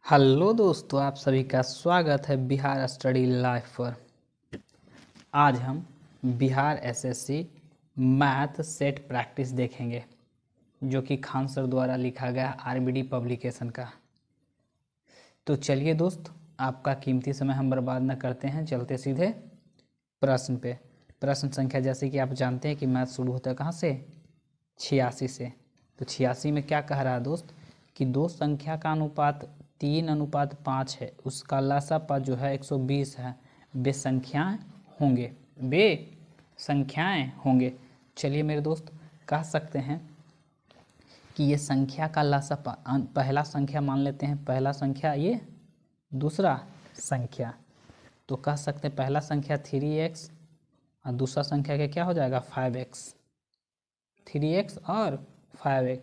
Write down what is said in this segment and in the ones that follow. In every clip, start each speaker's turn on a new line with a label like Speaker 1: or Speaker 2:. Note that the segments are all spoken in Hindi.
Speaker 1: हेलो दोस्तों, आप सभी का स्वागत है बिहार स्टडी लाइफ पर। आज हम Bihar SSC math set practice देखेंगे, जो कि खान सर द्वारा लिखा गया आरबीडी पब्लिकेशन का। तो चलिए दोस्त, आपका कीमती समय हम बर्बाद न करते हैं, चलते सीधे प्रश्न पे। प्रश्न संख्या, जैसे कि आप जानते हैं कि मैथ शुरू होता है कहाँ से? 86 से। तो 86 में क्या कह रहा है दोस्त कि दो संख्या का अनुपात 3:5 है, उसका लसापा जो है 120 है। वे संख्याएं होंगे। चलिए मेरे दोस्त, कह सकते हैं कि ये संख्या का लसापा, पहला संख्या मान लेते हैं, पहला संख्या ये, दूसरा संख्या। तो कह सकते हैं पहला संख्या 3x और दूसरा संख्या का क्या हो जाएगा 5x। 3x और 5x।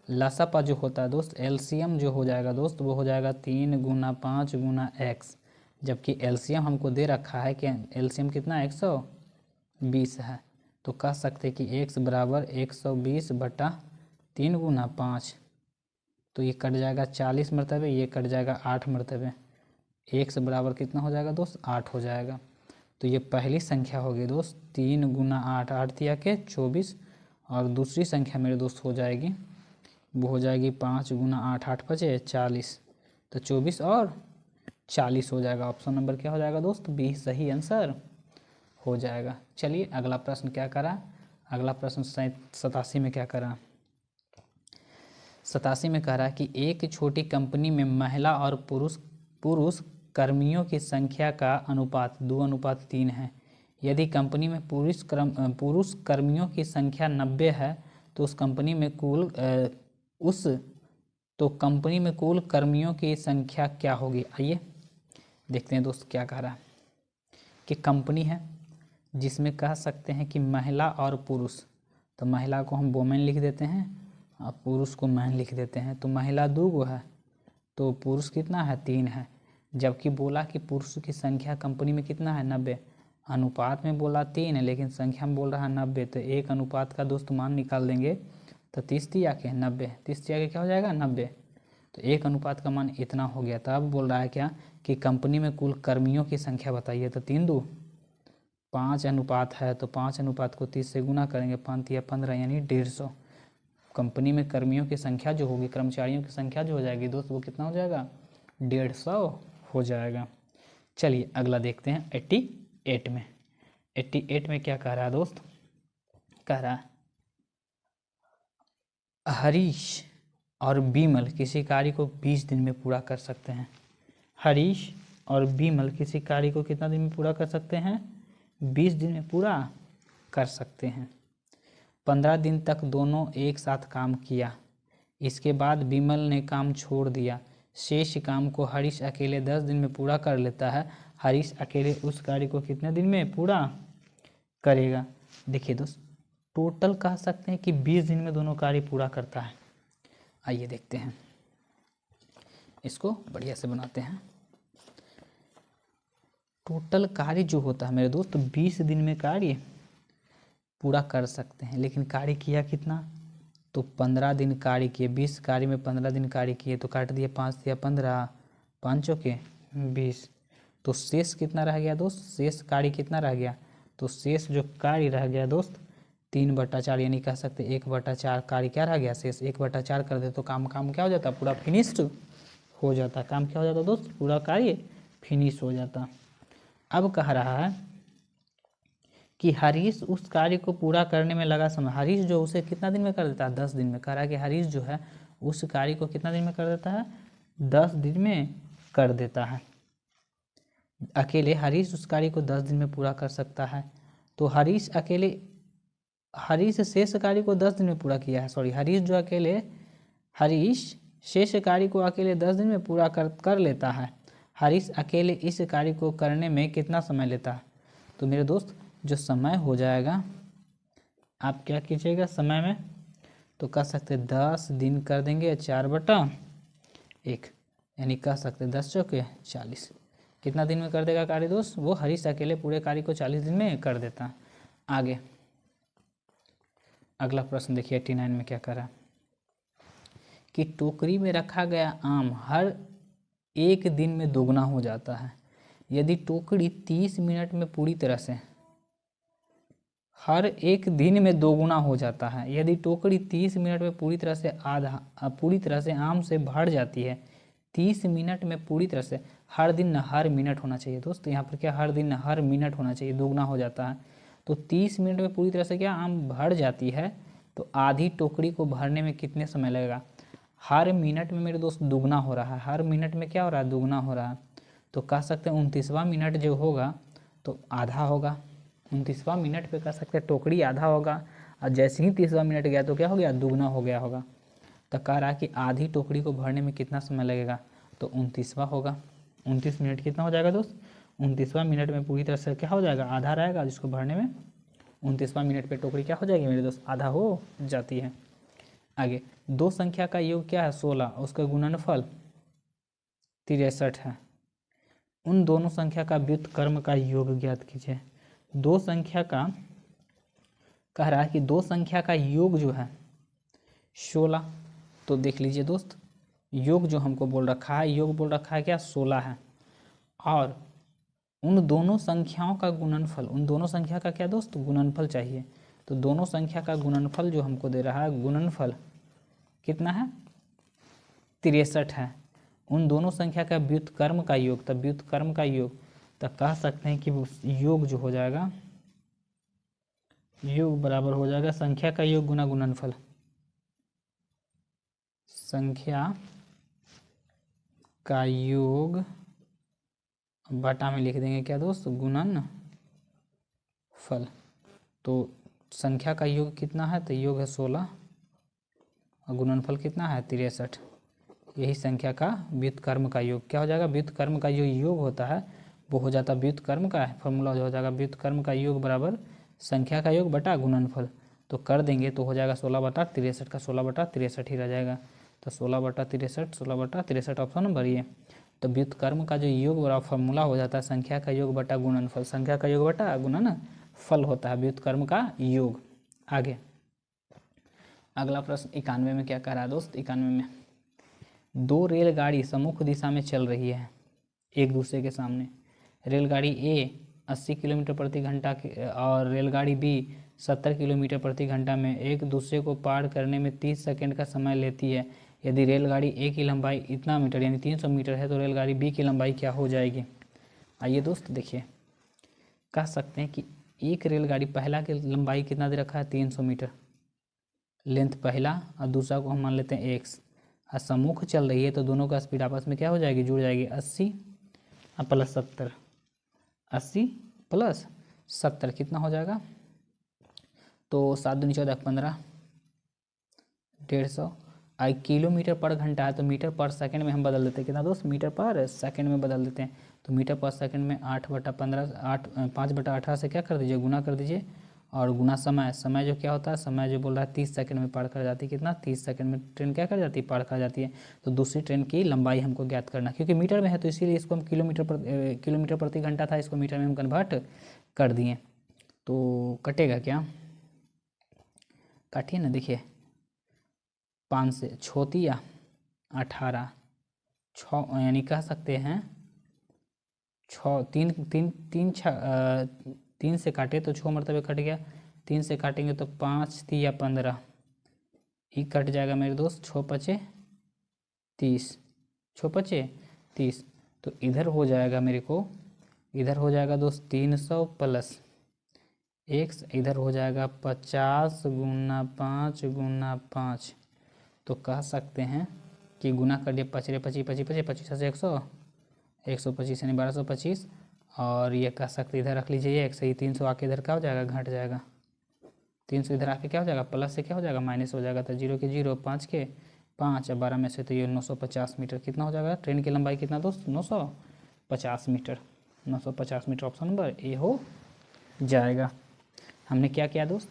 Speaker 1: लसापा जो होता है दोस्त, एलसीएम जो हो जाएगा दोस्त, वो हो जाएगा 3 गुना 5 गुना x। जबकि एलसीएम हमको दे रखा है कि एलसीएम कितना है 120 है। तो कह सकते कि x बराबर 120 बटा 3 गुना 5। तो ये कट जाएगा 40 मरतबे, ये कट जाएगा 8 मरतबे। x बराबर कितना हो जाएगा दोस्त? 8 हो जाएगा। तो ये पहली संख्या होगी दोस्त 3 गुना 8, 8 दिया के 24। और दूसरी संख्या मेरे दोस्त हो जाएगी, वो हो जाएगी 5 गुना 8, 8 बचे 40। तो 24 और 40 हो जाएगा। ऑप्शन नंबर क्या हो जाएगा दोस्त? बी सही आंसर हो जाएगा। चलिए अगला प्रश्न क्या करा, अगला प्रश्न 87 में क्या करा। 87 में कह रहा है कि एक छोटी कंपनी में महिला और पुरुष कर्मियों की संख्या का अनुपात 2:3 है। यदि कंपनी में पुरुष कर्मियों की संख्या 90 है तो कंपनी में कुल कर्मियों की संख्या क्या होगी? आइए देखते हैं दोस्त क्या कह रहा है कि कंपनी है जिसमें कह सकते हैं कि महिला और पुरुष। तो महिला को हम वोमेन लिख देते हैं और पुरुष को मैन लिख देते हैं। तो महिला 2 है तो पुरुष कितना है? 3 है। जबकि बोला कि पुरुष की संख्या कंपनी में कितना है? 90। अनुपात में बोला 3 है, लेकिन संख्या में बोल रहा है 90। तो एक अनुपात का दोस्त मान निकाल देंगे तो 30 या के 90, 30 या के क्या हो जाएगा 90। तो एक अनुपात का मान इतना हो गया। तो अब बोल रहा है क्या कि कंपनी में कुल कर्मियों की संख्या बताइए। तो 3 2 5 अनुपात है, तो 5 अनुपात को 30 से गुना करेंगे, 5 या 15 यानी 150। कंपनी में कर्मियों की संख्या जो होगी, कर्मचारियों की संख्या जो हो जाएगी दोस्त, वो कितना हो जाएगा? 150 हो जाएगा। चलिए अगला देखते हैं 88 में। 88 में क्या कह रहा है दोस्त? कह रहा है हरीश और बीमल किसी कार्य को 20 दिन में पूरा कर सकते हैं। हरीश और बीमल किसी कार्य को कितना दिन में पूरा कर सकते हैं? 20 दिन में पूरा कर सकते हैं। 15 दिन तक दोनों एक साथ काम किया, इसके बाद बीमल ने काम छोड़ दिया। शेष काम को हरीश अकेले 10 दिन में पूरा कर लेता है। हरीश अकेले उस कार्य को कितने दिन में पूरा करेगा? देखिए दोस्त, टोटल कह सकते हैं कि 20 दिन में दोनों कार्य पूरा करता है। आइए देखते हैं, इसको बढ़िया से बनाते हैं। टोटल कार्य जो होता है मेरे दोस्त 20 दिन में कार्य पूरा कर सकते हैं, लेकिन कार्य किया कितना? तो 15 दिन कार्य किए। 20 कार्य में 15 दिन कार्य किए तो काट दिए, 5 या 15, 5 के 20। तो शेष कितना रह गया दोस्त? शेष कार्य कितना रह गया? तो शेष जो कार्य रह गया दोस्त 3/4, यानी कह सकते 1/4 कार्य क्या रह गया? शेष 1/4 कर दे तो काम क्या हो जाता? पूरा फिनिश्ड हो जाता। काम क्या हो जाता दोस्त? पूरा कार्य फिनिश हो जाता। अब कह रहा है कि हरीश उस कार्य को पूरा करने में लगा समय। हरीश जो उसे कितना दिन में कर देता है? 10 दिन में। कह रहा है कि हरीश जो है उस कार्य को कितना दिन में कर देता है? 10 दिन में कर देता है। अकेले हरीश उस कार्य को 10 दिन में पूरा कर सकता है। तो हरीश शेष कार्य को 10 दिन में पूरा किया है। हरीश शेष कार्य को अकेले 10 दिन में पूरा कर लेता है। हरीश अकेले इस कार्य को करने में कितना समय लेता है? तो मेरे दोस्त जो समय हो जाएगा, आप क्या कीजिएगा समय में, तो कह सकते 10 दिन कर देंगे 4/1, यानी कह सकते 10 चौके 40। कितना दिन में कर देगा कार्य दोस्त? वो हरीश अकेले पूरे कार्य को 40 दिन में कर देता है। आगे अगला प्रश्न देखिए 89 में क्या करा कि टोकरी में रखा गया आम हर एक दिन में दोगुना हो जाता है। यदि टोकरी 30 मिनट में पूरी तरह से, हर एक दिन में दोगुना हो जाता है। यदि टोकरी 30 मिनट में पूरी तरह से आम से भर जाती है, 30 मिनट में पूरी तरह से, हर दिन न हर मिनट होना चाहिए दोस्त, यहाँ पर क्या हर दिन न हर मिनट होना चाहिए, दोगुना हो जाता है। तो 30 मिनट में पूरी तरह से क्या आम भर जाती है, तो आधी टोकरी को भरने में कितने समय लगेगा? हर मिनट में मेरे दोस्त दुगना हो रहा है, हर मिनट में क्या हो रहा है? दुगना हो रहा है। तो कह सकते हैं 29वां मिनट जो होगा तो आधा होगा, 29वां मिनट पे कह सकते हैं टोकरी आधा होगा, और जैसे ही 30वां मिनट गया तो क्या हो गया? दुगना हो गया होगा। तो कह रहा है कि आधी टोकरी को भरने में कितना समय लगेगा? तो 29वां होगा। 29 मिनट कितना हो जाएगा दोस्त? 29वां मिनट में पूरी तरह से क्या हो जाएगा? आधा रहेगा, जिसको भरने में 29वां मिनट पे टोकरी क्या हो जाएगी मेरे दोस्त? आधा हो जाती है। आगे, दो संख्या का योग क्या है? 16, उसका गुणनफल 63 है। उन दोनों संख्या का व्युत्क्रम का योग ज्ञात कीजिए। दो संख्या का कह रहा है कि दो संख्या का योग जो है 16, तो देख लीजिए दोस्त, योग जो हमको बोल रखा है, योग बोल रखा है क्या? 16 है। और उन दोनों संख्याओं का गुणनफल, उन दोनों संख्या का क्या दोस्त? गुणनफल चाहिए। तो दोनों संख्या का गुणनफल जो हमको दे रहा है, गुणनफल कितना है? 63 है। उन दोनों संख्या का व्युत्क्रम का योग, तब व्युत्क्रम का योग, तब कह सकते हैं कि योग जो हो जाएगा, योग बराबर हो जाएगा संख्या का योग गुना गुणनफल। संख्या का योग बटा में लिख देंगे क्या दोस्त? गुणनफल। तो संख्या का योग कितना है? तो योग है 16 और गुणनफल कितना है? 63। यही संख्या का व्युत्क्रम का योग क्या हो जाएगा? व्युत्क्रम का जो योग होता है वो हो जाता है व्युत्क्रम का फॉर्मूला हो जाएगा व्युत्क्रम का योग बराबर संख्या का योग बटा गुणनफल। तो कर देंगे तो हो जाएगा 16/63 का 16/63 ही रह जाएगा। तो 16/63, 16/63 ऑप्शन नंबर ये। तो व्युत्क्रम का जो योग बराबर फॉर्मूला हो जाता है संख्या का योग बटा गुणनफल, संख्या का योग बटा गुणनफल होता है व्युत्क्रम का योग। आगे अगला प्रश्न 91 में क्या कह रहा है दोस्त? 91 में दो रेलगाड़ी सम्मुख दिशा में चल रही है एक दूसरे के सामने। रेलगाड़ी ए 80 किलोमीटर प्रति घंटा और रेलगाड़ी बी 70 किलोमीटर प्रति घंटा में एक दूसरे को पार करने में 30 सेकंड का समय लेती है। यदि रेलगाड़ी ए की लंबाई इतना मीटर यानी 300 मीटर है तो रेलगाड़ी बी की लंबाई क्या हो जाएगी? आइए दोस्त देखिए, कह सकते हैं कि एक रेलगाड़ी पहला की लंबाई कितना दे रखा है? 300 मीटर लेंथ पहला, और दूसरा को हम मान लेते हैं एक्स, और सम्मुख चल रही है तो दोनों का स्पीड आपस में क्या हो जाएगी? जुड़ जाएगी। 80 प्लस 70, 80 प्लस 70 कितना हो जाएगा? तो 7 दूनी 14 15, 150। आई किलोमीटर पर घंटा है तो मीटर पर सेकंड में हम बदल देते हैं कितना दोस्त? मीटर पर सेकंड में बदल देते हैं। तो मीटर पर सेकंड में 8/15 5/18 से क्या कर दीजिए? गुना कर दीजिए। और गुना समय, समय जो क्या होता है? समय जो बोल रहा है 30 सेकंड में पार कर जाती है। कितना? 30 सेकंड में ट्रेन क्या कर जाती है? पार कर जाती है। तो दूसरी ट्रेन की लंबाई हमको ज्ञात करना, क्योंकि मीटर में है तो इसीलिए इसको हम किलोमीटर प्रति घंटा था, इसको मीटर में हम कन्वर्ट कर दिए। तो कटेगा क्या? काटिए ना, देखिए 5 से 6 18 6 यानी कह सकते हैं 6 3 3 3 3 से काटे तो 6 मरतबे कट गया, 3 से काटेंगे तो 5 3 15 ही कट जाएगा मेरे दोस्त। 6 5 30, 6 5 30। तो इधर हो जाएगा मेरे को, इधर हो जाएगा दोस्त 300 प्लस एक्स, इधर हो जाएगा 50 गुना 5 गुना 5। तो कह सकते हैं कि गुना कर दिए 5 25 25 25 से 100 125 यानी 1225। और ये कह सकते इधर रख लीजिए एक सही 300 आके इधर क्या हो जाएगा? घट जाएगा। 300 इधर आके क्या हो जाएगा? प्लस से क्या हो जाएगा? माइनस हो जाएगा। तो 0 के 0 5 के 5 और 12 में से तो ये 950 मीटर कितना हो जाएगा? ट्रेन की लंबाई कितना दोस्त? 950 metre. 950 metre option number A हो जाएगा। हमने क्या किया दोस्त?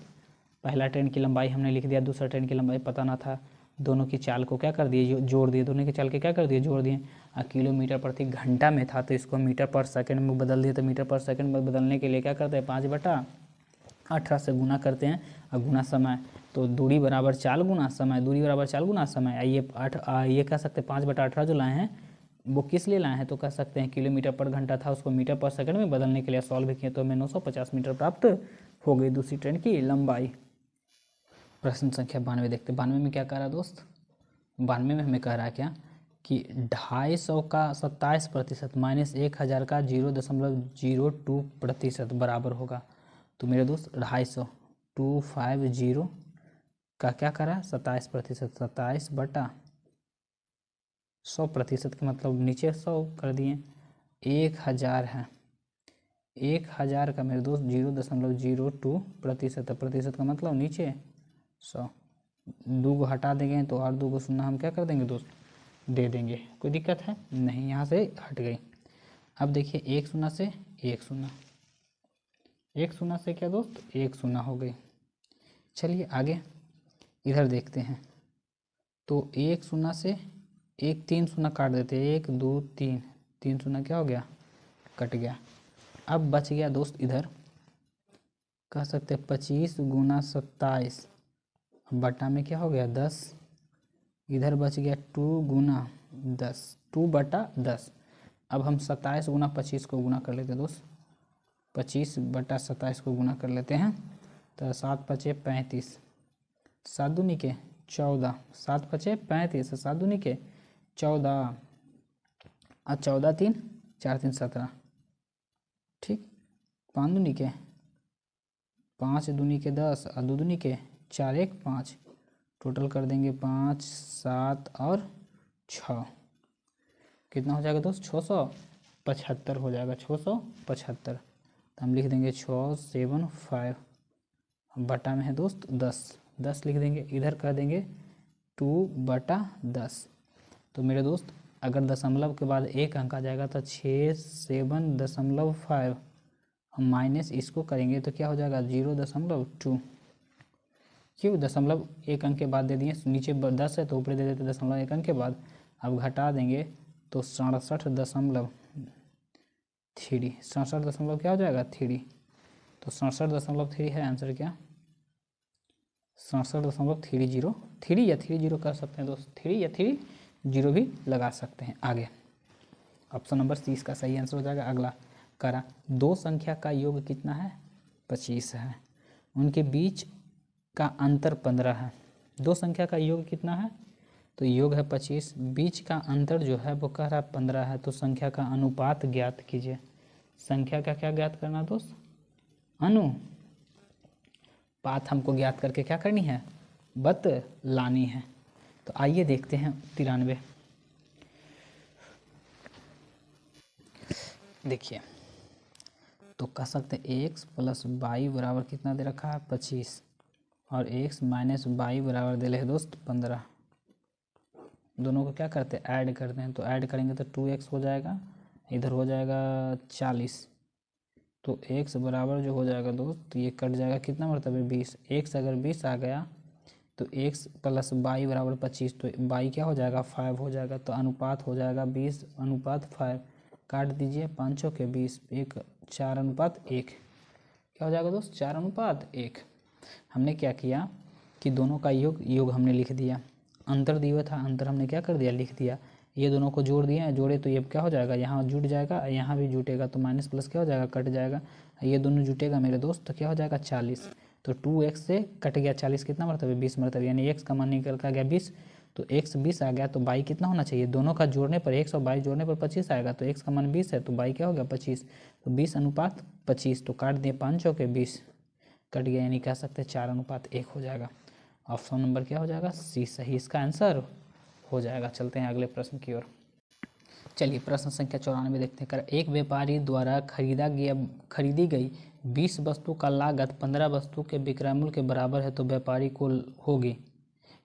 Speaker 1: पहला ट्रेन की लंबाई हमने लिख दिया, दूसरा ट्रेन की लंबाई पता ना था, दोनों की चाल को क्या कर दिए? जोड़ दिए। दोनों की चाल के क्या कर दिए? जोड़ दिए। किलोमीटर प्रति घंटा में था तो इसको मीटर पर सेकंड में बदल दिए। तो मीटर पर सेकंड में बदलने के लिए क्या करते हैं? 5/18 से गुना करते हैं और गुना समय। तो दूरी बराबर चाल गुना समय, दूरी बराबर चाल गुना समय। ये कह सकते हैं 5/18 जो लाए हैं वो किस लिए लाए हैं, तो कह सकते हैं किलोमीटर पर घंटा था, उसको मीटर पर सेकंड में बदलने के लिए सॉल्व किए तो हमें 950 मीटर प्राप्त हो गई दूसरी ट्रेन की लंबाई। प्रश्न संख्या 92 देखते हैं। 92 में क्या कह रहा है दोस्त, 92 में हमें कह रहा है क्या कि 250 का 27% माइनस 1000 का 0.02% बराबर होगा। तो मेरे दोस्त 250 250 का क्या करा 27%, 27/100% का मतलब नीचे 100 कर दिए। 1000 है, 1000 का मेरे दोस्त 0.02% प्रतिशत का मतलब नीचे 100, 2 को हटा देंगे तो और 2 को शून्य हम क्या कर देंगे दोस्त दे देंगे। कोई दिक्कत है नहीं, यहाँ से हट गई। अब देखिए 1 शून्य से 1 शून्य, 1 शून्य से क्या दोस्त 1 शून्य हो गई। चलिए आगे इधर देखते हैं। तो 1 शून्य से 1 3 शून्य काट देते हैं, 1 2 3, 3 शून्य क्या हो गया कट गया। अब बच गया दोस्त इधर कह सकते हैं 25 गुना 27 बटा में क्या हो गया 10, इधर बच गया 2 गुना 10, 2/10। अब हम 27 गुना 25 को गुना कर लेते हैं दोस्त, 25/27 को गुना कर लेते हैं तो 7 पचे 35, 7 दूनी के 14, 7 पचे 35, 7 दूनी के 14 और 14 3 4 3 17, ठीक। 5 दूनी के 5 दूनी के 10 और 2 दूनी के 4 1 5, टोटल कर देंगे 5 7 और 6, कितना हो जाएगा दोस्त 675 हो जाएगा, 675। तो हम लिख देंगे 675 बटा में है दोस्त 10 लिख देंगे, इधर कर देंगे 2/10। तो मेरे दोस्त अगर दशमलव के बाद एक अंक आ जाएगा तो 67.5 हम माइनस इसको करेंगे तो क्या हो जाएगा 0.2, क्यों दशमलव एक अंक के बाद दे दिए, नीचे 10 है तो ऊपर दे देते दशमलव एक अंक के बाद। अब घटा देंगे तो 67.3, 67 क्या हो जाएगा 3, तो 67.3 है आंसर क्या 67.30, 3 या 30 कर सकते हैं दोस्त, 3 या 30 भी लगा सकते हैं। आगे ऑप्शन नंबर सी इसका सही आंसर हो जाएगा। अगला करा 2 संख्या का योग कितना है 25 है, उनके बीच का अंतर 15 है। 2 संख्या का योग कितना है तो योग है 25, बीच का अंतर जो है वो कह रहा है 15 है। तो संख्या का अनुपात ज्ञात कीजिए। संख्या का क्या ज्ञात करना दोस्त अनुपात हमको ज्ञात करके क्या करनी है बतलानी है। तो आइए देखते हैं 93। देखिए तो कह सकते हैं x प्लस वाई बराबर कितना दे रखा है 25 और x माइनस वाई बराबर दे रहे दोस्त 15। दोनों को क्या करते हैं ऐड करते हैं, तो ऐड करेंगे तो 2x हो जाएगा, इधर हो जाएगा 40। तो x बराबर जो हो जाएगा दोस्त तो ये कट जाएगा कितना मरतबे 20, x अगर 20 आ गया तो x प्लस वाई बराबर 25, तो वाई क्या हो जाएगा 5 हो जाएगा। तो अनुपात हो जाएगा 20:5, काट दीजिए 5 के 20, 4:1 क्या हो जाएगा दोस्त 4:1। हमने क्या किया कि दोनों का योग हमने लिख दिया, अंतर दिया था अंतर हमने क्या कर दिया लिख दिया, ये दोनों को जोड़ दिए जोड़े तो ये क्या हो जाएगा यहाँ जुट जाएगा यहाँ भी जुटेगा, तो माइनस प्लस क्या हो जाएगा कट जाएगा, ये दोनों जुटेगा मेरे दोस्त तो क्या हो जाएगा 40। तो 2x से कट गया 40 कितना मरतबे 20 मरतबे, यानी x का मान निकल का गया 20। तो x 20 आ गया तो बाई कितना होना चाहिए, दोनों का जोड़ने पर 1 और 22 जोड़ने पर 25 आएगा, तो x का मान 20 है तो बाई क्या हो गया 25। तो 20:25, तो काट दिए 5 के 20 कट गया, यानी कह सकते हैं 4:1 हो जाएगा। ऑप्शन नंबर क्या हो जाएगा सी सही इसका आंसर हो जाएगा। चलते हैं अगले प्रश्न की ओर। चलिए प्रश्न संख्या 94 देखते हैं। एक व्यापारी द्वारा खरीदी गई 20 वस्तु का लागत 15 वस्तु के विक्रय मूल्य के बराबर है, तो व्यापारी को होगी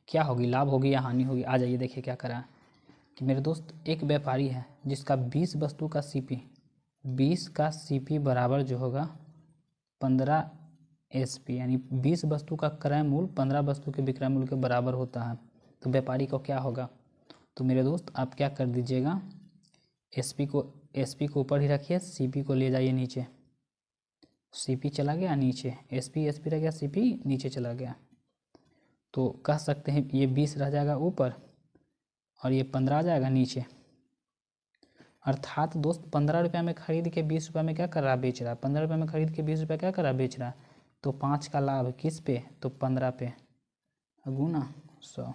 Speaker 1: क्या होगी लाभ होगी या हानि होगी। आ जाइए देखिए क्या करा कि मेरे दोस्त एक व्यापारी है जिसका 20 वस्तु का सीपी 20 का सीपी बराबर जो होगा 15 एसपी, यानी 20 वस्तु का क्रय मूल्य 15 वस्तु के विक्रय मूल्य के बराबर होता है, तो व्यापारी को क्या होगा। तो मेरे दोस्त आप क्या कर दीजिएगा एसपी को ऊपर ही रखिए, सीपी को ले जाइए नीचे, सीपी चला गया नीचे, एसपी रह गया, सीपी नीचे चला गया। तो कह सकते हैं ये 20 रह जाएगा ऊपर और ये 15 आ जाएगा नीचे, अर्थात दोस्त 15 रुपये में खरीद के 20 रुपये में क्या कर रहा है, बेच रहा है। 15 रुपये में खरीद के 20 रुपये क्या कर रहा है, बेच रहा है। तो 5 का लाभ किस पे, तो 15 पे, गुना 100,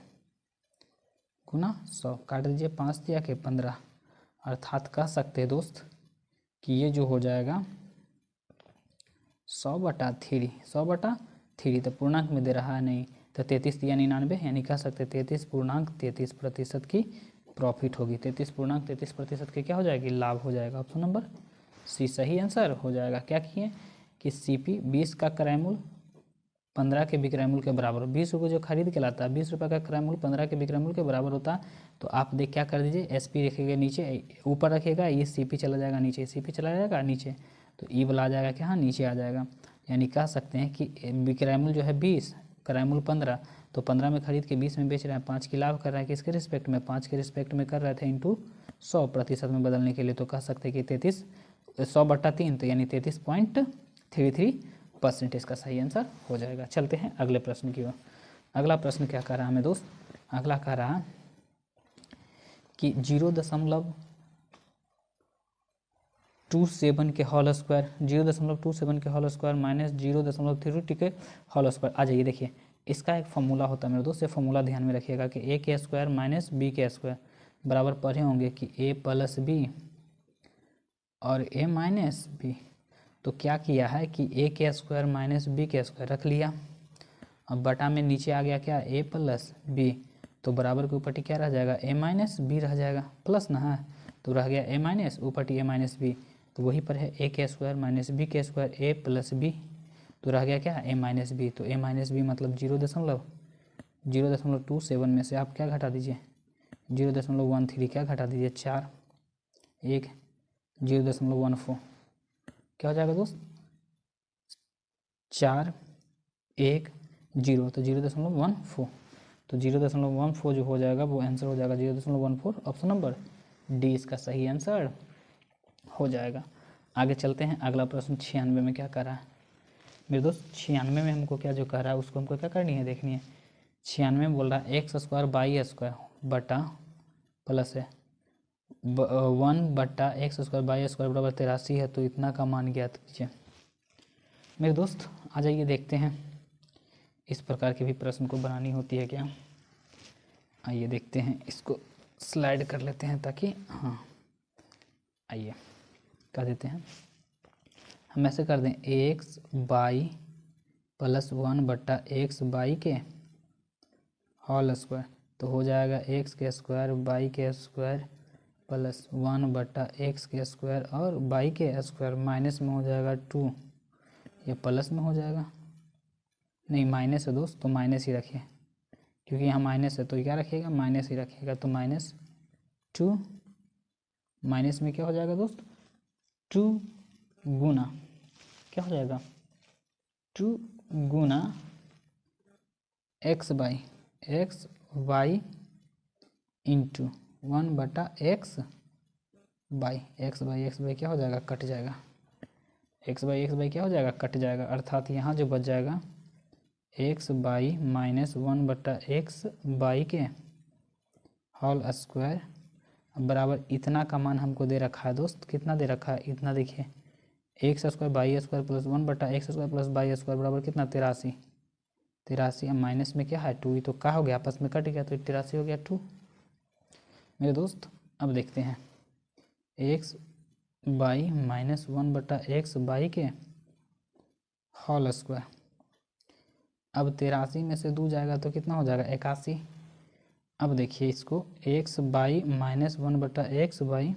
Speaker 1: गुना 100 काट दीजिए, 5 दिया के 15। अर्थात कह सकते हैं दोस्त कि ये जो हो जाएगा 100/3, 100/3, तो पूर्णांक में दे रहा है नहीं, तो 33 या 99, यानी कह सकते 33.33% की प्रॉफिट होगी। 33.33% की क्या हो जाएगी, लाभ हो जाएगा। ऑप्शन नंबर सी सही आंसर हो जाएगा। क्या किए कि CP 20 का क्रय मूल्य 15 के विक्रय मूल्य के बराबर, 20 रुपये जो खरीद के लाता है, 20 रुपये का क्रय मूल्य 15 के विक्रय मूल्य के बराबर होता है। तो आप देख क्या कर दीजिए, SP रखिएगा नीचे, ऊपर रखिएगा, ये CP चला जाएगा नीचे, CP चला जाएगा नीचे, तो ई वाला आ जाएगा क्या, हाँ नीचे आ जाएगा। यानी कह सकते हैं कि विक्रय मूल्य जो है 20, क्रय मूल्य 15, तो 15 में खरीद के 20 में बेच रहे हैं, 5 की लाभ कर रहा है, किसके रिस्पेक्ट में, 5 के रिस्पेक्ट में कर रहे थे, इंटू 100% में बदलने के लिए। तो कह सकते हैं कि 100/3, तो यानी 33.33% का सही आंसर हो जाएगा। चलते हैं अगले प्रश्न की ओर। अगला प्रश्न क्या कह रहा है हमें दोस्त, अगला कह रहा है कि 0.27 के होल स्क्वायर, 0.27 के होल स्क्वायर माइनस 0.32 के होल स्क्वायर। आ जाइए देखिए, इसका एक फॉर्मूला होता है मेरे दोस्त, ये फॉर्मूला ध्यान में रखिएगा कि a के स्क्वायर माइनस b के स्क्वायर बराबर पढ़े होंगे कि a प्लस b और a माइनस b। तो क्या किया है कि a के स्क्वायर माइनस b के स्क्वायर रख लिया, अब बटा में नीचे आ गया क्या, a प्लस b, तो बराबर के ऊपर क्या रह जाएगा, a माइनस b रह जाएगा, प्लस ना है, तो रह गया a माइनस, ऊपर a माइनस b, तो वही पर है a के स्क्वायर माइनस b के स्क्वायर a प्लस b, तो रह गया क्या, a माइनस b। तो a माइनस b मतलब 0.27 में से आप क्या घटा दीजिए, 0.13 क्या घटा दीजिए, 4, 1, 0.14, क्या हो जाएगा दोस्त, 4, 1, 0, तो 0.14, तो 0.14 जो हो जाएगा वो आंसर हो जाएगा 0.14। ऑप्शन नंबर डी इसका सही आंसर हो जाएगा। आगे चलते हैं, अगला प्रश्न 96 में क्या कर रहा है मेरे दोस्त, 96 में हमको क्या जो कह रहा है उसको हमको क्या करनी है, देखनी है। 96 में बोल रहा है x² बाई स्क्वायर बटा प्लस है 1/x² बाई स्क्वायर बराबर 83 है, तो इतना का मान ज्ञात कीजिए। मेरे दोस्त आ जाइए देखते हैं, इस प्रकार के भी प्रश्न को बनानी होती है क्या। आइए देखते हैं, इसको स्लाइड कर लेते हैं ताकि, हाँ आइए कर देते हैं, हम ऐसे कर दें x by plus 1/x by के होल स्क्वायर, तो हो जाएगा x के स्क्वायर बाई के स्क्वायर प्लस 1/x के स्क्वायर और बाई के स्क्वायर, माइनस में हो जाएगा 2, ये प्लस में हो जाएगा, नहीं माइनस है दोस्त, तो माइनस ही रखिए, क्योंकि यहाँ माइनस है तो क्या रखिएगा, माइनस ही रखिएगा, तो -2, माइनस में क्या हो जाएगा दोस्त, 2 गुना क्या हो जाएगा, 2 गुना x by into 1/x by, x by क्या हो जाएगा, कट जाएगा, x बाई क्या हो जाएगा, कट जाएगा। अर्थात यहाँ जो बच जाएगा x by minus 1/x by के होल स्क्वायर बराबर इतना का मान हमको दे रखा है दोस्त, कितना दे रखा है, इतना देखिए, x² by square plus 1/x² plus by square बराबर कितना, 83, माइनस में क्या है 2, तो क्या हो गया, आपस में कट गया, तो 83 हो गया 2। मेरे दोस्त अब देखते हैं x by minus 1/x by के होल स्क्वायर, अब 83 में से 2 जाएगा तो कितना हो जाएगा, 81। अब देखिए इसको x by minus 1/x by,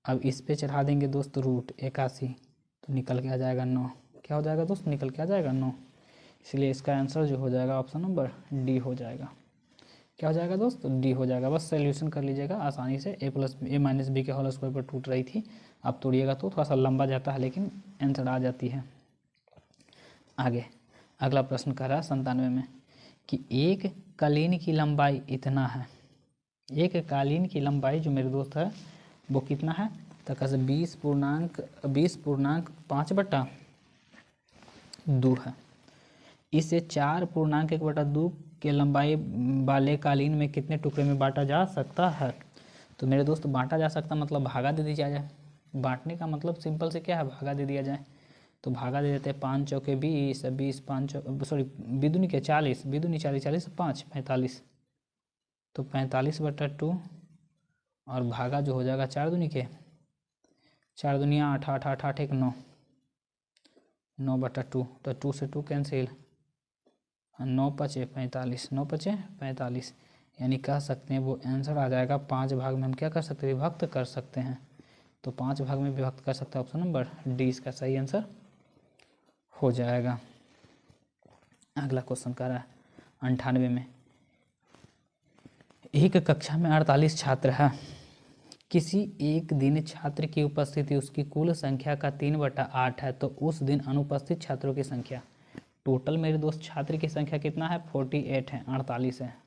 Speaker 1: अब इस पे चढ़ा देंगे दोस्त रूट 81, तो निकल के आ जाएगा 9, क्या हो जाएगा दोस्त, निकल के आ जाएगा 9, इसलिए इसका आंसर जो हो जाएगा ऑप्शन नंबर डी हो जाएगा। क्या हो जाएगा दोस्त, डी हो जाएगा। बस सोल्यूशन कर लीजिएगा आसानी से, a माइनस बी के होल स्क्वायर पर टूट रही थी, आप तोड़िएगा तो थोड़ा सा लंबा जाता है लेकिन आंसर आ जाती है। आगे अगला प्रश्न कर रहा है 97 में कि एक कालीन की लंबाई इतना है, एक कालीन की लंबाई जो मेरे दोस्त है वो कितना है, तो कैसे 20.5/2 है, इसे 4.1/2 के लंबाई वाले कालीन में कितने टुकड़े में बांटा जा सकता है। तो तो मेरे दोस्त बांटा जा सकता मतलब भागा दे दिया जाए। बांटने का मतलब सिंपल से क्या है, भागा दे दिया जाए। तो भागा दे देते हैं, 5 चौके 20, 20 5 सॉरी बिदुनी के 40, बिदुनी 40, 40 5 45, तो 45/2 और भागा जो हो जाएगा 4 दूनी के 4 दूनिया 8, 8 8 8 1 9, 9/2, तो 2 से 2 कैंसिल, 9 पचे 45, 9 पचे 45, यानी कह सकते हैं वो आंसर आ जाएगा 5 भाग में हम क्या कर सकते हैं, विभक्त कर सकते हैं। तो 5 भाग में विभक्त कर सकते हैं, ऑप्शन नंबर डी इसका सही आंसर हो जाएगा। अगला क्वेश्चन कर रहा है 98 में, एक कक्षा में 48 छात्र हैं, किसी एक दिन छात्र की उपस्थिति उसकी कुल संख्या का 3/8 है, तो उस दिन अनुपस्थित छात्रों की संख्या। टोटल मेरे दोस्त छात्र की संख्या कितना है, 48 है, 48 है।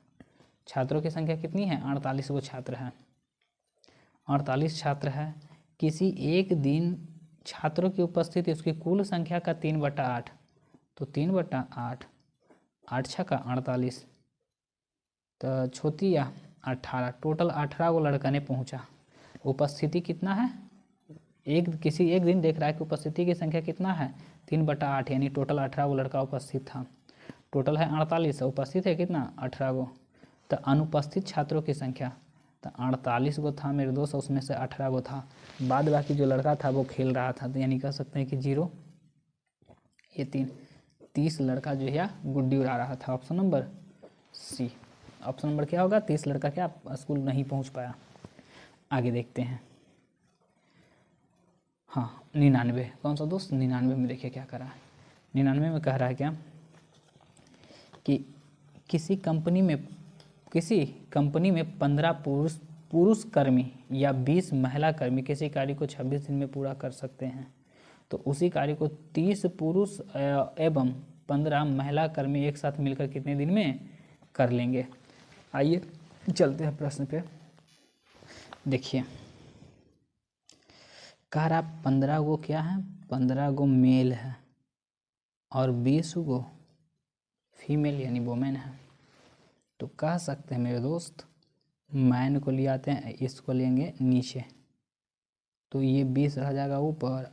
Speaker 1: छात्रों की संख्या कितनी है, 48 वो छात्र हैं, 48 छात्र है। किसी एक दिन छात्रों की उपस्थिति उसकी कुल संख्या का 3/8, तो 3/8, 8 छक्का 48, तो छोतिया 18, टोटल 18 वो लड़का ने पहुंचा। उपस्थिति कितना है, किसी एक दिन देख रहा है कि उपस्थिति की संख्या कितना है, 3/8, यानी टोटल 18 वो लड़का उपस्थित था। टोटल है 48, उपस्थित है कितना, 18 गो। तो अनुपस्थित छात्रों की संख्या, तो 48 गो था मेरे दोस्त, उसमें से 18 गो था, बाद बाकी जो लड़का था वो खेल रहा था, तो यानी कह सकते हैं कि 0, ये 30 लड़का जो है गुड्डी उड़ा रहा था, option number C. Option number क्या होगा, 30 लड़का क्या स्कूल नहीं पहुंच पाया। आगे देखते हैं, हाँ 99, कौन सा दोस्त, 99 में देखिए क्या करा है। 99 में कह रहा है क्या कि किसी कंपनी में 15 पुरुष कर्मी या 20 महिला कर्मी किसी कार्य को 26 दिन में पूरा कर सकते हैं, तो उसी कार्य को 30 पुरुष एवं 15 महिला कर्मी एक साथ मिलकर कितने दिन में कर लेंगे। आइए चलते हैं प्रश्न पे। देखिए कह रहा 15 गो क्या है, 15 गो मेल है और 20 गो फीमेल यानी वोमेन है। तो कह सकते हैं मेरे दोस्त, मैन को ले आते हैं, इसको लेंगे नीचे, तो ये 20 रह जाएगा ऊपर,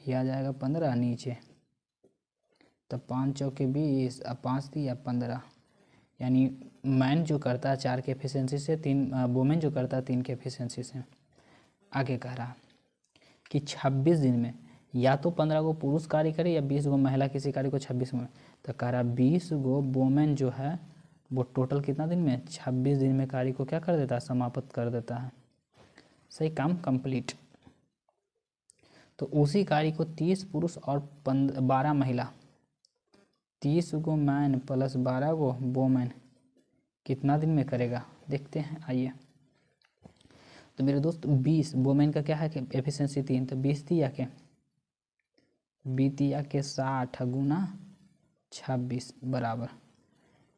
Speaker 1: ये आ जाएगा 15 नीचे, तो 5 चौके 20, 5 दिया 15, यानी मैन जो करता है 4 के एफिशिएंसी से, 3 वोमेन जो करता है 3 के एफिशिएंसी से। आगे कह रहा कि 26 दिन में या तो 15 गो पुरुष कार्य करे या 20 गो महिला किसी कार्य को 26 में, तो कह रहा 20 गो वोमेन जो है वो टोटल कितना दिन में, 26 दिन में कार्य को क्या कर देता है, समाप्त कर देता है, सही काम कंप्लीट। तो उसी कार्य को 30 पुरुष और 12 महिला, 30 गो मैन प्लस 12 गो वोमेन कितना दिन में करेगा, देखते हैं आइए। तो मेरे दोस्त 20 वोमेन का क्या है कि एफिशिएंसी 3, तो 20 दिया के 60 गुना 26 बराबर,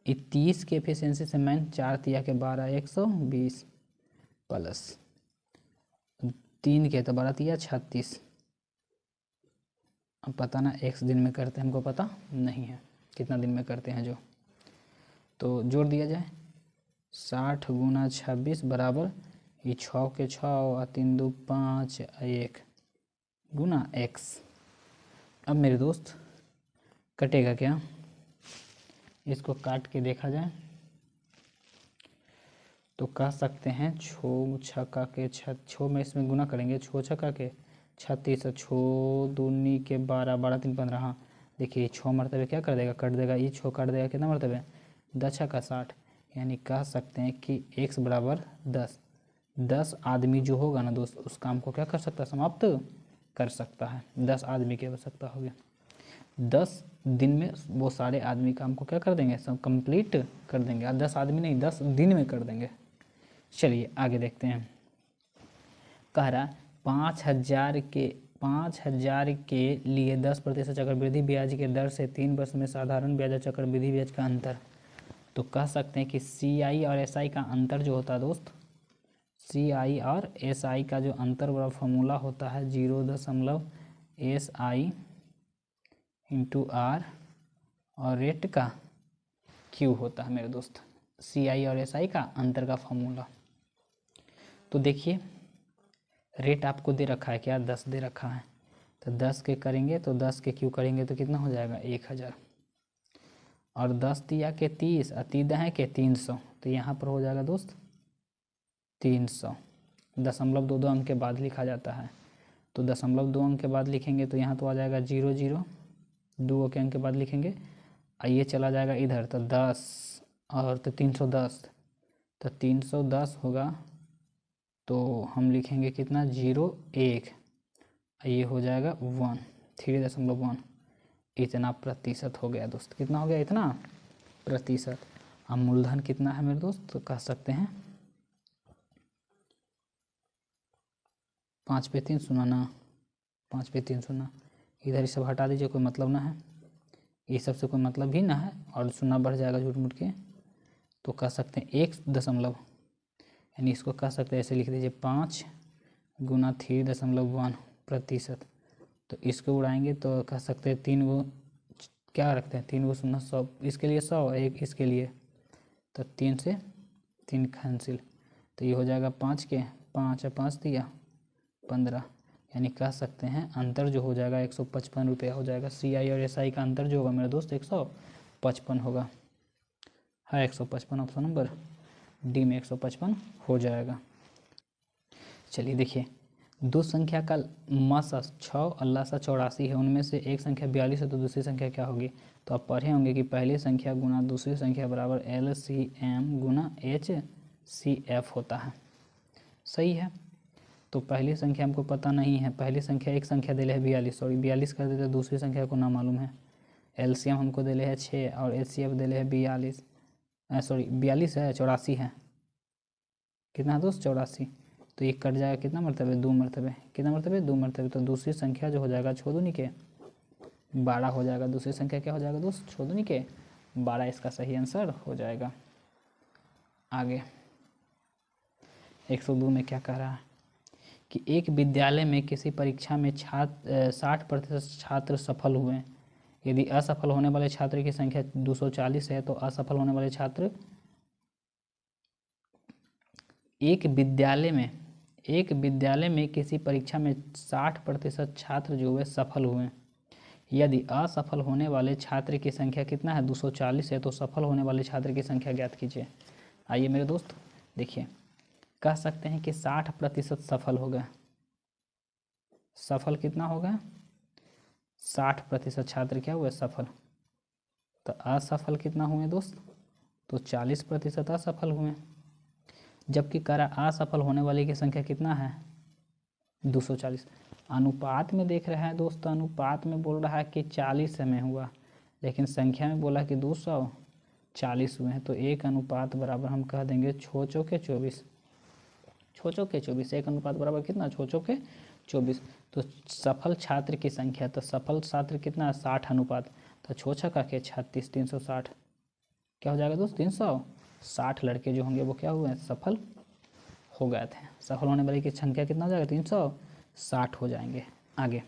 Speaker 1: 30 के एफिशिएंसी से मैन 4 दिया के 12, 120 प्लस 3 के तो 12 दिया 36। अब पता ना x दिन में करते हैं, हमको पता नहीं है कितना दिन में करते हैं जो, तो जोड़ दिया जाए 60 गुना 26 बराबर, ये 6 के 6 और 3 2 5 1 गुना x। अब मेरे दोस्त कटेगा क्या, इसको काट के देखा जाए तो कह सकते हैं 6 छक्का के 6 में इसमें गुना करेंगे, 6 छक्का के 36, 6 दूनी के 12, 12 3 15, हाँ देखिए 6 मरतबे क्या कर देगा, कट देगा, ये 6 काट देगा कितना मरतबे, 10 छक्का 60, यानी कह सकते हैं कि x बराबर 10। 10 आदमी जो होगा ना दोस्त उस काम को क्या कर सकता है, समाप्त कर सकता है। 10 आदमी की आवश्यकता होगी, 10 दिन में वो सारे आदमी काम को क्या कर देंगे, सब कंप्लीट कर देंगे। 10 आदमी नहीं 10 दिन में कर देंगे। चलिए आगे देखते हैं, कह रहा 5,000 के लिए 10% चक्रवृद्धि ब्याज के दर से 3 वर्ष में साधारण ब्याज और चक्रवृद्धि ब्याज का अंतर। तो कह सकते हैं कि CI और SI का अंतर जो होता है दोस्त, CI और SI का जो अंतर वाला फॉर्मूला होता है 0.SI इंटू R और रेट का Q होता है मेरे दोस्त, CI और SI का अंतर का फॉर्मूला। तो देखिए रेट आपको दे रखा है क्या, 10 दे रखा है, तो 10 के करेंगे तो 10 के क्यों करेंगे तो कितना हो जाएगा 1000, और 10 दिया के 30 और 3 है के 300, तो यहाँ पर हो जाएगा दोस्त 300। 0.22 अंक के बाद लिखा जाता है, तो 0.2 अंक के बाद लिखेंगे तो यहाँ तो आ जाएगा 00, 2 के अंक के बाद लिखेंगे, और ये चला जाएगा इधर तो 10 और तो 310, तो 310 होगा, तो हम लिखेंगे कितना 01, ये हो जाएगा 1, 3.1, इतना प्रतिशत हो गया दोस्त। कितना हो गया, इतना प्रतिशत। अब मूलधन कितना है मेरे दोस्त, तो कह सकते हैं 5 पे 3 शून्य ना, 5 पे 3 शून्य, इधर ये सब हटा दीजिए, कोई मतलब ना है, ये सब से कोई मतलब ही ना है, और शून्य बढ़ जाएगा झूठ मूठ के, तो कह सकते हैं 1 दशमलव, यानी इसको कह सकते हैं ऐसे लिख दीजिए 5 गुना 3.1 प्रतिशत। तो इसको उड़ाएंगे तो कह सकते हैं 3 गो क्या रखते हैं, 3 गो शून्य 100, इसके लिए 100, एक इसके लिए, तो 3 से 3 कैंसिल, तो ये हो जाएगा 5 के 5 और 5 दिया 15, यानी कह सकते हैं अंतर जो हो जाएगा 155 रुपया हो जाएगा। CI और SI का अंतर जो होगा मेरे दोस्त 155 होगा, है 155, ऑप्शन नंबर डी में 155 हो जाएगा। चलिए देखिए, दो संख्या का मसा 6 और लसा 84 है, उनमें से एक संख्या 42 है, तो दूसरी संख्या क्या होगी। तो आप पढ़े होंगे कि पहली संख्या गुना दूसरी संख्या बराबर LCM गुना HCF होता है, सही है। तो पहली संख्या हमको पता नहीं है, पहली संख्या एक संख्या दिले है 42, सॉरी 42 कर देते, दूसरी संख्या को ना मालूम है। LCM हमको दिले है 6 और HCF दिले है 42, सॉरी 42 है 84 है, कितना है दोस्त 84, तो ये कट जाएगा कितना मरतबे 2 मरतबे, कितना मरतबे 2 मरतबे, तो दूसरी संख्या जो हो जाएगा छोदुनी के 12 हो जाएगा, दूसरी संख्या क्या हो जाएगा दोस्त छोदुनी के 12, इसका सही आंसर हो जाएगा। आगे 102 में क्या कह रहा है कि एक विद्यालय में किसी परीक्षा में 60% छात्र सफल हुए, यदि असफल होने वाले छात्र की संख्या 240 है, तो असफल होने वाले छात्र एक विद्यालय में किसी परीक्षा में 60% छात्र जो हुए सफल हुए, यदि असफल होने वाले छात्र की संख्या कितना है 240 है, तो सफल होने वाले छात्र की संख्या ज्ञात कीजिए। आइए मेरे दोस्त देखिए, कह सकते हैं कि 60% सफल हो गए, सफल कितना होगा 60% छात्र क्या हुए सफल, तो असफल कितना हुए दोस्त, तो 40% असफल हुए, जबकि करा असफल होने वाले की संख्या कितना है 240। अनुपात में देख रहे हैं दोस्त, अनुपात में बोल रहा है कि 40 में हुआ, लेकिन संख्या में बोला कि 240 हुए हैं, तो 1 अनुपात बराबर हम कह देंगे 6 चौके 24, 6 चौके 24, 1 अनुपात बराबर कितना 6 चौके 24। तो सफल छात्र की संख्या, तो सफल छात्र कितना 60 अनुपात, तो 6 छक्का के 36, 360 क्या हो जाएगा दोस्त 360 लड़के जो होंगे वो क्या हुए सफल हो गए थे। सफल होने वाले की संख्या कितना हो जाएगा 360 हो जाएंगे। आगे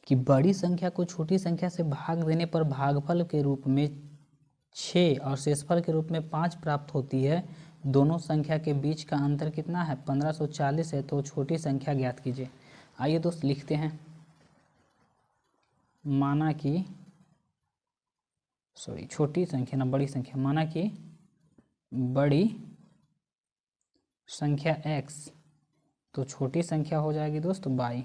Speaker 1: कि बड़ी संख्या को छोटी संख्या से भाग देने पर भागफल के रूप में 6 और शेषफल के रूप में 5 प्राप्त होती है, दोनों संख्या के बीच का अंतर कितना है 1540 है, तो छोटी संख्या ज्ञात कीजिए। आइए दोस्त लिखते हैं, माना कि छोटी संख्या ना बड़ी संख्या, माना कि बड़ी संख्या x, तो छोटी संख्या हो जाएगी दोस्त y,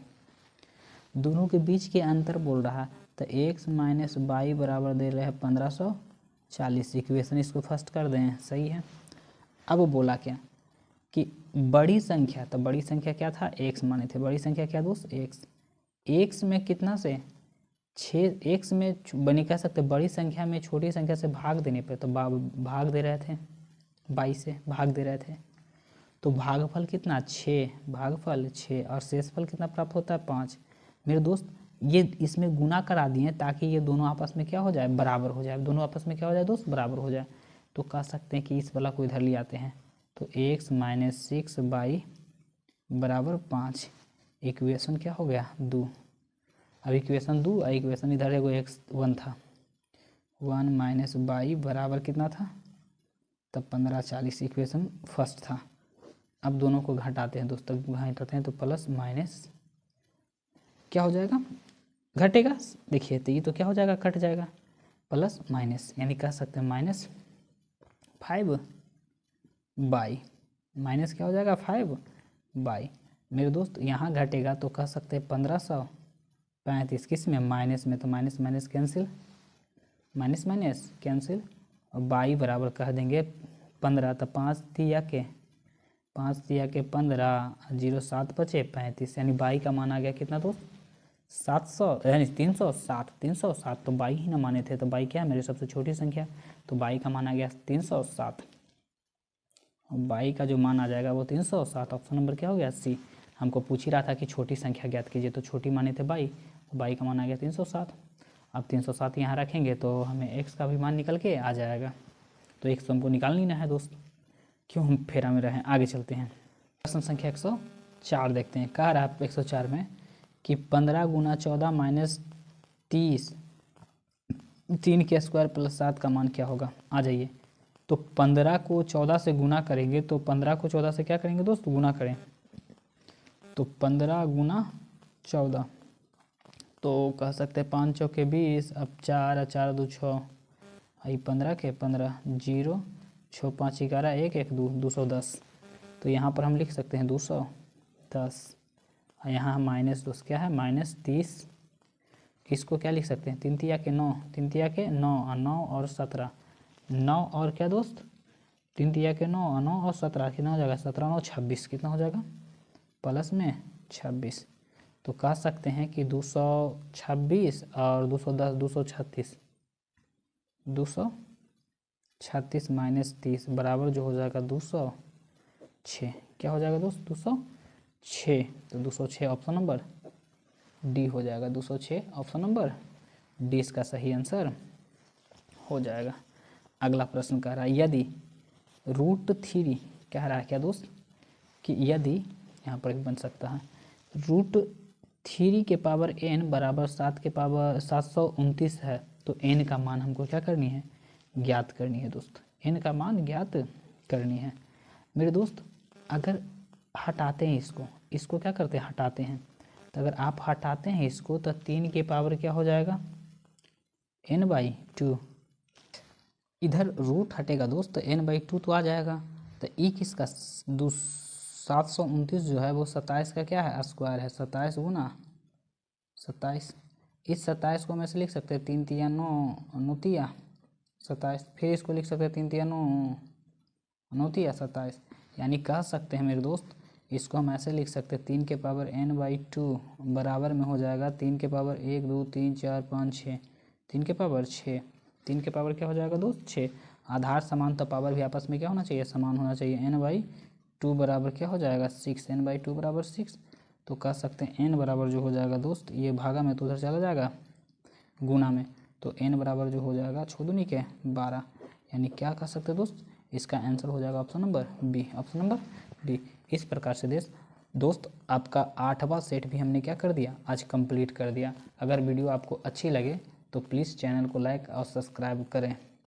Speaker 1: दोनों के बीच के अंतर बोल रहा है, तो x माइनस y बराबर दे रहे हैं 1540, इक्वेशन इसको फर्स्ट कर दें, सही है। अब बोला क्या कि बड़ी संख्या, तो बड़ी संख्या क्या था x माने थे, बड़ी संख्या क्या दोस्त x में कितना से 6, x में बनी कह सकते बड़ी संख्या में छोटी संख्या से भाग देने पे, तो भाग दे रहे थे 22 से भाग दे रहे थे, तो भागफल कितना 6, भागफल 6 और शेषफल कितना प्राप्त होता है 5। मेरे दोस्त ये इसमें गुना करा दिए ताकि ये दोनों आपस में क्या हो जाए बराबर हो जाए, दोनों आपस में क्या हो जाए दोस्त बराबर हो जाए, तो कह सकते हैं कि इस वाला को इधर ले आते हैं, तो x माइनस 6y बराबर 5, इक्वेशन क्या हो गया 2। अब इक्वेशन 2 और इक्वेशन इधर एगो x 1 था, 1 माइनस y बराबर कितना था तब 1540, इक्वेशन फर्स्ट था। अब दोनों को घटाते हैं दोस्तों, घटाते हैं तो प्लस माइनस क्या हो जाएगा, घटेगा। देखिए तो ये तो क्या हो जाएगा, कट जाएगा, प्लस माइनस, यानी कह सकते हैं माइनस 5 बाई, माइनस क्या हो जाएगा 5 बाई। मेरे दोस्त यहाँ घटेगा तो कह सकते हैं 1535, किस में, माइनस में, तो minus minus cancel, minus minus cancel, और बाई बराबर कह देंगे 15, तो 5 तिया के 15, 0 7 बचे 35, यानी बाई का मान आ गया कितना दोस्त, 700 यानी 360, तो बाई ही ना माने थे, तो बाई क्या है मेरी सबसे छोटी संख्या, तो बाई का मान आ गया 360, और बाई का जो मान आ जाएगा वो 360। ऑप्शन नंबर क्या हो गया, सी। हमको पूछ ही रहा था कि छोटी संख्या ज्ञात कीजिए, तो छोटी माने थे बाई, तो बाई का मान आ गया 360। अब 360 यहाँ रखेंगे तो हमें एक्स का भी मान निकल के आ जाएगा, तो एक्स तो हमको निकाल नहीं है दोस्त, क्यों हम फेरा में रहें। आगे चलते हैं, प्रश्न संख्या 104 देखते हैं। कह रहा है 104 में कि 15 गुना 14 माइनस 30, 3 के स्क्वायर प्लस 7 का मान क्या होगा। आ जाइए, तो 15 को 14 से गुना करेंगे, तो 15 को 14 से क्या करेंगे दोस्त, गुना करें, तो 15 गुना 14, तो कह सकते हैं 5 चौके 20, अब 4 4 2 6, आई 15 के 15, 0 6 5 11 1 1 2, 210, तो यहाँ पर हम लिख सकते हैं 210, यहाँ माइनस दोस्त क्या है माइनस 30, इसको क्या लिख सकते हैं 3 तिया के 9, 3 तिया के 9, 9 और 17, 9 और क्या दोस्त 3 तिया के 9, 9 और 17 कितना हो जाएगा, 17 9 26, कितना हो जाएगा प्लस में 26, तो कह सकते हैं कि 226 और 210 236, 236 माइनस 30 बराबर जो हो जाएगा 206, क्या हो जाएगा दोस्त 206, तो 206 ऑप्शन नंबर डी हो जाएगा, 206 ऑप्शन नंबर डी इसका सही आंसर हो जाएगा। अगला प्रश्न कह रहा है यदि √3 कह रहा है क्या दोस्त, कि यदि यहाँ पर भी बन सकता है √3 के पावर n बराबर 7 के पावर 729 है, तो n का मान हमको क्या करनी है, ज्ञात करनी है दोस्त, n का मान ज्ञात करनी है। मेरे दोस्त अगर हटाते हैं इसको क्या करते हैं, हटाते हैं, तो अगर आप हटाते हैं इसको तो 3 के पावर क्या हो जाएगा n/2, इधर रूट हटेगा दोस्त तो n/2 तो आ जाएगा, तो ई किसका 729 जो है वो 27 का क्या है स्क्वायर है, 27 गुना 27, इस 27 को हम ऐसे लिख सकते हैं 3 तिया 9 9 तिया 27, फिर इसको लिख सकते हैं 3 तिया 9 9 तिया 27, यानी कह सकते हैं मेरे दोस्त इसको हम ऐसे लिख सकते हैं 3 के पावर n/2 बराबर में हो जाएगा 3 के पावर 1 2 3 4 5 6, 3 के पावर 6, 3 के पावर क्या हो जाएगा दोस्त 6, आधार समान तो पावर भी आपस में क्या होना चाहिए, समान होना चाहिए, n/2 बराबर क्या हो जाएगा 6, n/2 बराबर 6, तो कह सकते हैं n बराबर जो हो जाएगा दोस्त, ये भागा में तो उधर चला जाएगा गुना में, तो n बराबर जो हो जाएगा 6 दूनी के 12, यानी क्या कह सकते हैं दोस्त, इसका आंसर हो जाएगा option number B, option number B. इस प्रकार से दोस्त आपका 8वां सेट भी हमने क्या कर दिया, आज कंप्लीट कर दिया। अगर वीडियो आपको अच्छी लगे तो प्लीज़ चैनल को लाइक और सब्सक्राइब करें।